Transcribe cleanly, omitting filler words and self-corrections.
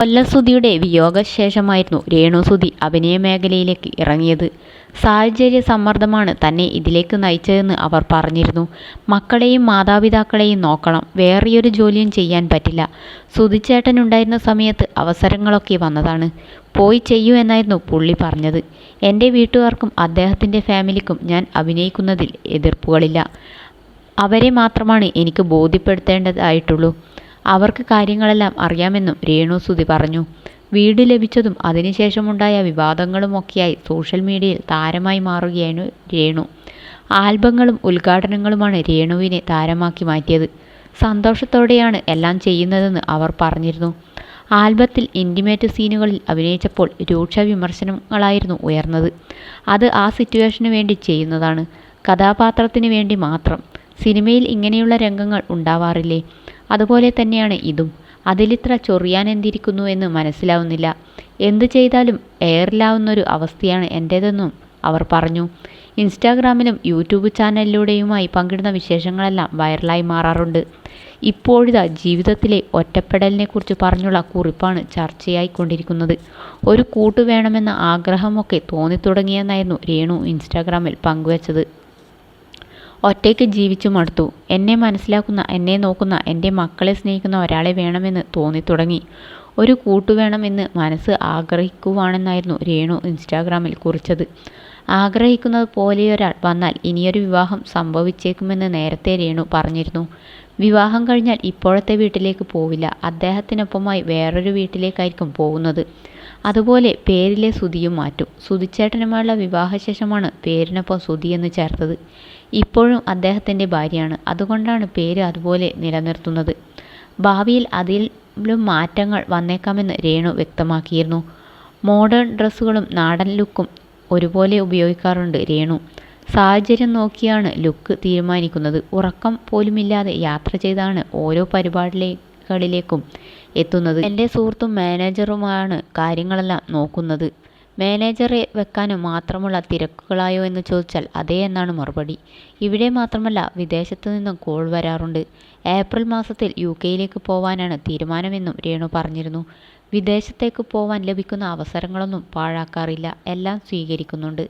കൊല്ലസുധിയുടെ വിയോഗശേഷമായിരുന്നു രേണുസുധി അഭിനയ മേഖലയിലേക്ക് ഇറങ്ങിയത്. സാഹചര്യ സമ്മർദ്ദമാണ് തന്നെ ഇതിലേക്ക് നയിച്ചതെന്ന് അവർ പറഞ്ഞിരുന്നു. മക്കളെയും മാതാപിതാക്കളെയും നോക്കണം, വേറെയൊരു ജോലിയും ചെയ്യാൻ പറ്റില്ല. സുധിച്ചേട്ടനുണ്ടായിരുന്ന സമയത്ത് അവസരങ്ങളൊക്കെ വന്നതാണ്, പോയി ചെയ്യൂ എന്നായിരുന്നു പുള്ളി പറഞ്ഞത്. എൻ്റെ വീട്ടുകാർക്കും അദ്ദേഹത്തിൻ്റെ ഫാമിലിക്കും ഞാൻ അഭിനയിക്കുന്നതിൽ എതിർപ്പുകളില്ല. അവരെ മാത്രമാണ് എനിക്ക് ബോധ്യപ്പെടുത്തേണ്ടതായിട്ടുള്ളൂ. അവർക്ക് കാര്യങ്ങളെല്ലാം അറിയാമെന്നും രേണുസുധി പറഞ്ഞു. വീട് ലഭിച്ചതും അതിനുശേഷമുണ്ടായ വിവാദങ്ങളുമൊക്കെയായി സോഷ്യൽ മീഡിയയിൽ താരമായി മാറുകയാണ് രേണു. ആൽബങ്ങളും ഉദ്ഘാടനങ്ങളുമാണ് രേണുവിനെ താരമാക്കി മാറ്റിയത്. സന്തോഷത്തോടെയാണ് എല്ലാം ചെയ്യുന്നതെന്ന് അവർ പറഞ്ഞിരുന്നു. ആൽബത്തിൽ ഇൻറ്റിമേറ്റ് സീനുകളിൽ അഭിനയിച്ചപ്പോൾ രൂക്ഷ വിമർശനങ്ങളായിരുന്നു ഉയർന്നത്. അത് ആ സിറ്റുവേഷന് വേണ്ടി ചെയ്യുന്നതാണ്, കഥാപാത്രത്തിന് വേണ്ടി മാത്രം. സിനിമയിൽ ഇങ്ങനെയുള്ള രംഗങ്ങൾ ഉണ്ടാവാറില്ലേ? അതുപോലെ തന്നെയാണ് ഇതും. അതിലിത്ര ചൊറിയാനെന്തിരിക്കുന്നു എന്ന് മനസ്സിലാവുന്നില്ല. എന്ത് ചെയ്താലും എയറിലാവുന്നൊരു അവസ്ഥയാണ് എൻ്റേതെന്നും അവർ പറഞ്ഞു. ഇൻസ്റ്റാഗ്രാമിലും യൂട്യൂബ് ചാനലിലൂടെയുമായി പങ്കിടുന്ന വിശേഷങ്ങളെല്ലാം വൈറലായി മാറാറുണ്ട്. ഇപ്പോഴിതാ ജീവിതത്തിലെ ഒറ്റപ്പെടലിനെക്കുറിച്ച് പറഞ്ഞുള്ള കുറിപ്പാണ് ചർച്ചയായിക്കൊണ്ടിരിക്കുന്നത്. ഒരു കൂട്ട് വേണമെന്ന ആഗ്രഹമൊക്കെ തോന്നിത്തുടങ്ങിയെന്നായിരുന്നു രേണു ഇൻസ്റ്റാഗ്രാമിൽ പങ്കുവച്ചത്. ഒറ്റയ്ക്ക് ജീവിച്ചു മടുത്തു. എന്നെ മനസ്സിലാക്കുന്ന, എന്നെ നോക്കുന്ന, എൻ്റെ മക്കളെ സ്നേഹിക്കുന്ന ഒരാളെ വേണമെന്ന് തോന്നിത്തുടങ്ങി. ഒരു കൂട്ടു വേണം എന്ന് മനസ്സ് ആഗ്രഹിക്കുവാണെന്നായിരുന്നു രേണു ഇൻസ്റ്റാഗ്രാമിൽ കുറിച്ചത്. ആഗ്രഹിക്കുന്നത് പോലെയൊരാൾ വന്നാൽ ഇനിയൊരു വിവാഹം സംഭവിച്ചേക്കുമെന്ന് നേരത്തെ രേണു പറഞ്ഞിരുന്നു. വിവാഹം കഴിഞ്ഞാൽ ഇപ്പോഴത്തെ വീട്ടിലേക്ക് പോവില്ല, അദ്ദേഹത്തിനൊപ്പമായി വേറൊരു വീട്ടിലേക്കായിരിക്കും പോകുന്നത്. അതുപോലെ പേരിലെ സുധിയും മാറ്റും. സുധിച്ചേട്ടനുമായുള്ള വിവാഹശേഷമാണ് പേരിനൊപ്പം സുധി എന്ന് ചേർത്തത്. ഇപ്പോഴും അദ്ദേഹത്തിൻ്റെ ഭാര്യയാണ്, അതുകൊണ്ടാണ് പേര് അതുപോലെ നിലനിർത്തുന്നത്. ഭാവിയിൽ അതിലും മാറ്റങ്ങൾ വന്നേക്കാമെന്ന് രേണു വ്യക്തമാക്കിയിരുന്നു. മോഡേൺ ഡ്രസ്സുകളും നാടൻ ലുക്കും ഒരുപോലെ ഉപയോഗിക്കാറുണ്ട് രേണു. സാഹചര്യം നോക്കിയാണ് ലുക്ക് തീരുമാനിക്കുന്നത്. ഉറക്കം പോലുമില്ലാതെ യാത്ര ചെയ്താണ് ഓരോ പരിപാടികളിലേക്കും എത്തുന്നത്. എൻ്റെ സുഹൃത്തും മാനേജറുമാണ് കാര്യങ്ങളെല്ലാം നോക്കുന്നത്. മാനേജറെ വെക്കാനും മാത്രമുള്ള തിരക്കുകളായോ എന്ന് ചോദിച്ചാൽ അതേ എന്നാണ് മറുപടി. ഇവിടെ മാത്രമല്ല, വിദേശത്തു നിന്നും കോൾ വരാറുണ്ട്. ഏപ്രിൽ മാസത്തിൽ UK പോവാനാണ് തീരുമാനമെന്നും രേണു പറഞ്ഞിരുന്നു. വിദേശത്തേക്ക് പോവാൻ ലഭിക്കുന്ന അവസരങ്ങളൊന്നും പാഴാക്കാറില്ല, എല്ലാം സ്വീകരിക്കുന്നുണ്ട്.